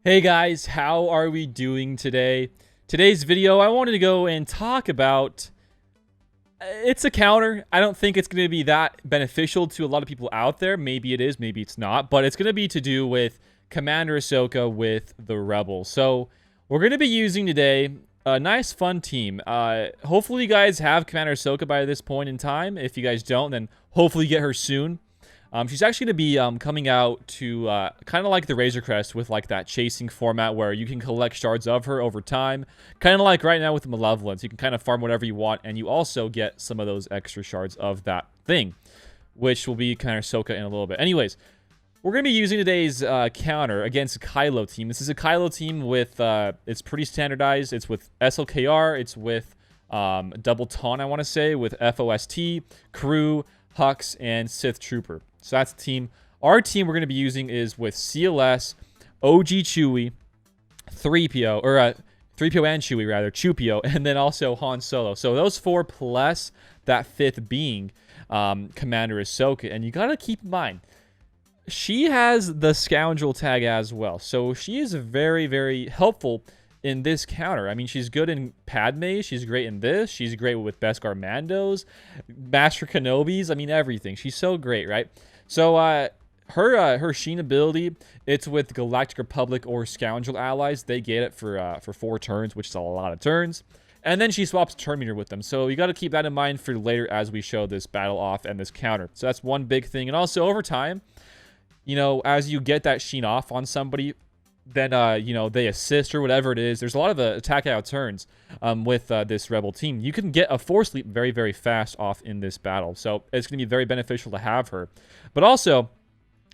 Hey guys, how are we doing today? Today's video, I wanted to go and talk about, it's a counter. I don't think it's going to be that beneficial to a lot of people out there. Maybe it is, maybe it's not, but it's going to be to do with Commander Ahsoka with the Rebels. So we're going to be using today a nice fun team. Hopefully you guys have Commander Ahsoka by this point in time. If you guys don't, then hopefully you get her soon. She's actually going to be coming out to kind of like the Razor Crest with like that chasing format where you can collect shards of her over time. Kind of like right now with the Malevolence. You can kind of farm whatever you want, and you also get some of those extra shards of that thing, which will be kind of Ahsoka in a little bit. Anyways, we're going to be using today's counter against a Kylo team. This is a Kylo team with, it's pretty standardized. It's with SLKR. It's with Double Taunt, I want to say, with FOST, Crew, Hux, and Sith Trooper. So that's the team. Our team we're going to be using is with CLS, OG Chewie, 3PO, or 3PO and Chewie, rather, Chewpio, and then also Han Solo. So those four plus that fifth being Commander Ahsoka. And you got to keep in mind, she has the Scoundrel tag as well. So she is very, very helpful in this counter. I mean, she's good in Padme. She's great in this. She's great with Beskar Mandos, Master Kenobis. I mean, everything. She's so great, right? So her Sheen ability, it's with Galactic Republic or Scoundrel allies. They get it for 4 turns, which is a lot of turns. And then she swaps turn meter with them. So you got to keep that in mind for later as we show this battle off and this counter. So that's one big thing. And also over time, you know, as you get that Sheen off on somebody, then, you know, they assist or whatever it is. There's a lot of attack out turns with this Rebel team. You can get a Force Leap very, very fast off in this battle. So it's going to be very beneficial to have her. But also,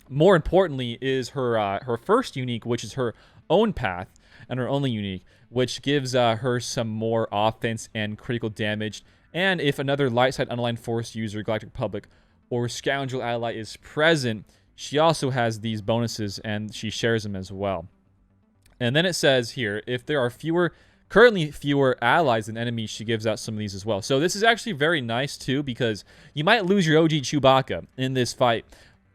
more importantly, is her first unique, which is her own path, and her only unique, which gives her some more offense and critical damage. And if another light side unaligned Force user, Galactic Republic, or Scoundrel ally is present, she also has these bonuses, and she shares them as well. And then it says here, if there are currently fewer allies than enemies, she gives out some of these as well. So this is actually very nice too, because you might lose your OG Chewbacca in this fight,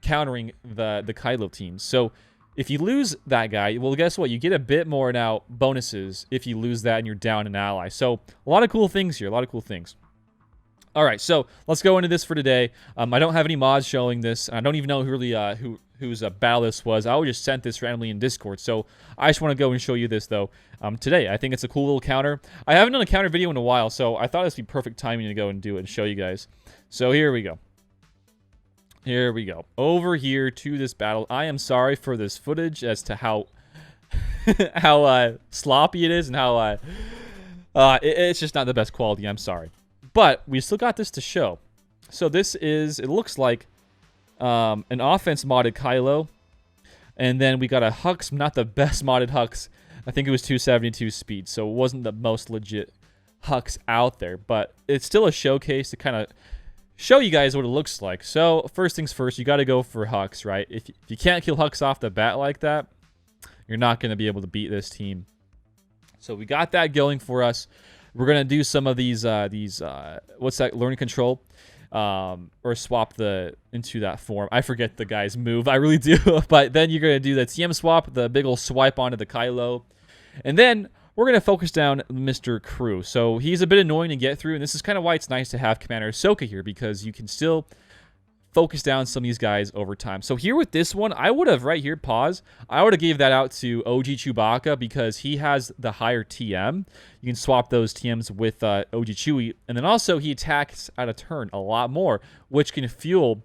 countering the Kylo teams. So if you lose that guy, well, guess what? You get a bit more now bonuses if you lose that and you're down an ally. So a lot of cool things here, a lot of cool things. All right, so let's go into this for today. I don't have any mods showing this. I don't even know who really whose battle this was. I just sent this randomly in Discord, so I just want to go and show you this though today. I think it's a cool little counter. I haven't done a counter video in a while, so I thought this would be perfect timing to go and do it and show you guys. So here we go. Here we go. Over here to this battle. I am sorry for this footage as to how how sloppy it is and how it's just not the best quality. I'm sorry. But we still got this to show. So this is, it looks like an offense modded Kylo. And then we got a Hux, not the best modded Hux. I think it was 272 speed. So it wasn't the most legit Hux out there. But it's still a showcase to kind of show you guys what it looks like. So first things first, you got to go for Hux, right? If you can't kill Hux off the bat like that, you're not going to be able to beat this team. So we got that going for us. We're going to do some of these what's that, learning control, or swap into that form. I forget the guy's move. I really do. But then you're going to do the TM swap, the big old swipe onto the Kylo. And then we're going to focus down Mr. Crew. So he's a bit annoying to get through, and this is kind of why it's nice to have Commander Ahsoka here, because you can still focus down some of these guys over time. So here with this one, I would have right here, pause. I would have gave that out to OG Chewbacca because he has the higher TM. You can swap those TMs with OG Chewie. And then also he attacks at a turn a lot more, which can fuel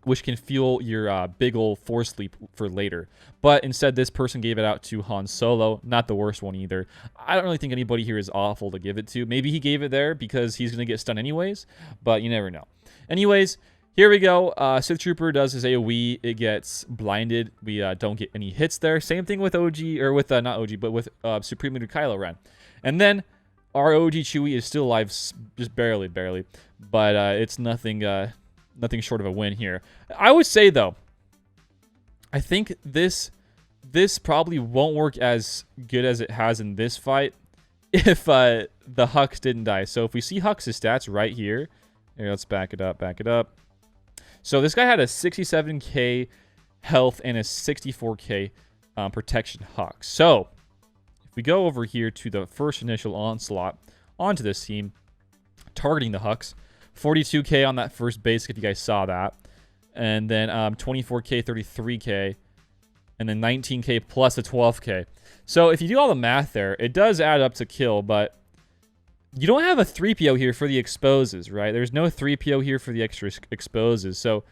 your big old Force Leap for later. But instead, this person gave it out to Han Solo. Not the worst one either. I don't really think anybody here is awful to give it to. Maybe he gave it there because he's going to get stunned anyways, but you never know. Anyways, here we go. Sith Trooper does his AoE. It gets blinded. We don't get any hits there. Same thing with OG, or with, not OG, but with Supreme Leader Kylo Ren. And then our OG Chewie is still alive, just barely. But it's nothing short of a win here. I would say, though, I think this probably won't work as good as it has in this fight if the Hux didn't die. So if we see Hux's stats right here, let's back it up. So this guy had a 67k health and a 64k protection Hux. So if we go over here to the first initial onslaught onto this team, targeting the Hux, 42k on that first basic if you guys saw that, and then 24k, 33k, and then 19k plus a 12k. So if you do all the math there, it does add up to kill, but you don't have a 3PO here for the exposes, right? There's no 3PO here for the extra exposes. So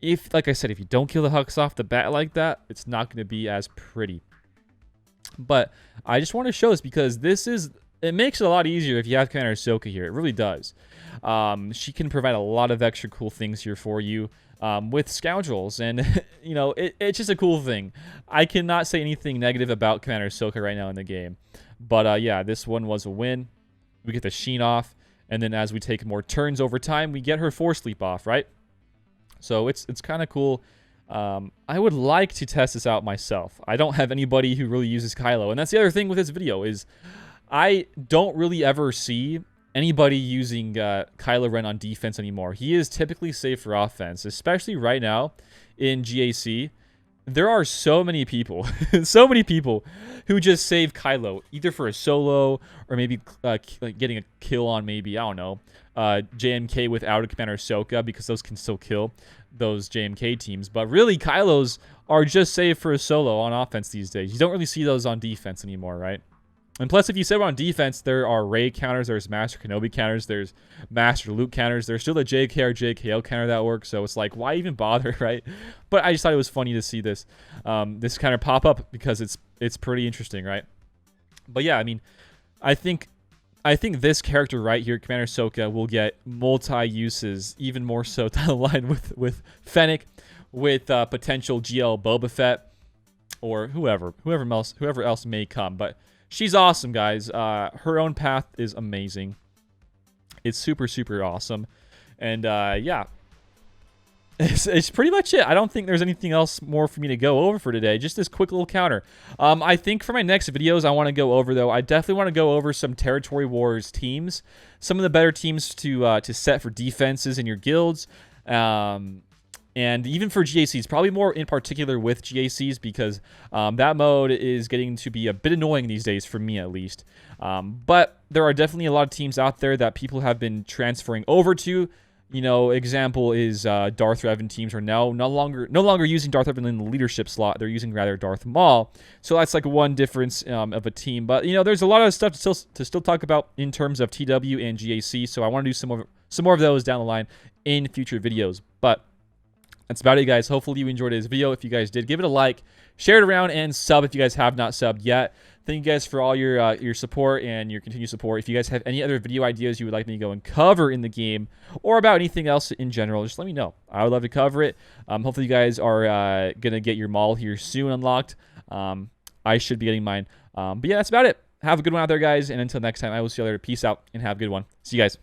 if, like I said, if you don't kill the Hux off the bat like that, it's not going to be as pretty. But I just want to show this because it makes it a lot easier if you have Commander Ahsoka here. It really does. She can provide a lot of extra cool things here for you with Scoundrels. And, you know, it's just a cool thing. I cannot say anything negative about Commander Ahsoka right now in the game. But, yeah, this one was a win. We get the Sheen off. And then as we take more turns over time, we get her Force Leap off, right? So it's kind of cool. I would like to test this out myself. I don't have anybody who really uses Kylo. And that's the other thing with this video is I don't really ever see anybody using Kylo Ren on defense anymore. He is typically safe for offense, especially right now in GAC. There are so many people, so many people who just save Kylo, either for a solo or maybe like getting a kill on maybe, I don't know, JMK without a Commander Ahsoka, because those can still kill those JMK teams. But really, Kylos are just saved for a solo on offense these days. You don't really see those on defense anymore, right? And plus, if you save on defense, there are Rey counters, there's Master Kenobi counters, there's Master Luke counters, there's still a JK or JKL counter that works, so it's like, why even bother, right? But I just thought it was funny to see this this counter pop up because it's pretty interesting, right? But yeah, I mean, I think this character right here, Commander Ahsoka, will get multi-uses, even more so down the line with Fennec, with potential GL Boba Fett, or whoever else may come, but she's awesome, guys. Her own path is amazing. It's super, super awesome. And, yeah. It's pretty much it. I don't think there's anything else more for me to go over for today. Just this quick little counter. I think for my next videos I want to go over, though, I definitely want to go over some Territory Wars teams. Some of the better teams to set for defenses in your guilds. And even for GACs, probably more in particular with GACs, because that mode is getting to be a bit annoying these days, for me at least. But there are definitely a lot of teams out there that people have been transferring over to. You know, example is Darth Revan teams are now no longer using Darth Revan in the leadership slot. They're using rather Darth Maul. So that's like one difference of a team. But you know, there's a lot of stuff to still talk about in terms of TW and GAC. So I want to do some more of those down the line in future videos. But that's about it, guys. Hopefully you enjoyed this video. If you guys did, give it a like, share it around, and sub if you guys have not subbed yet. Thank you guys for all your support and your continued support. If you guys have any other video ideas you would like me to go and cover in the game, or about anything else in general, just let me know. I would love to cover it. Hopefully you guys are going to get your Maul here soon unlocked. I should be getting mine. But yeah, that's about it. Have a good one out there, guys. And until next time, I will see you later. Peace out and have a good one. See you guys.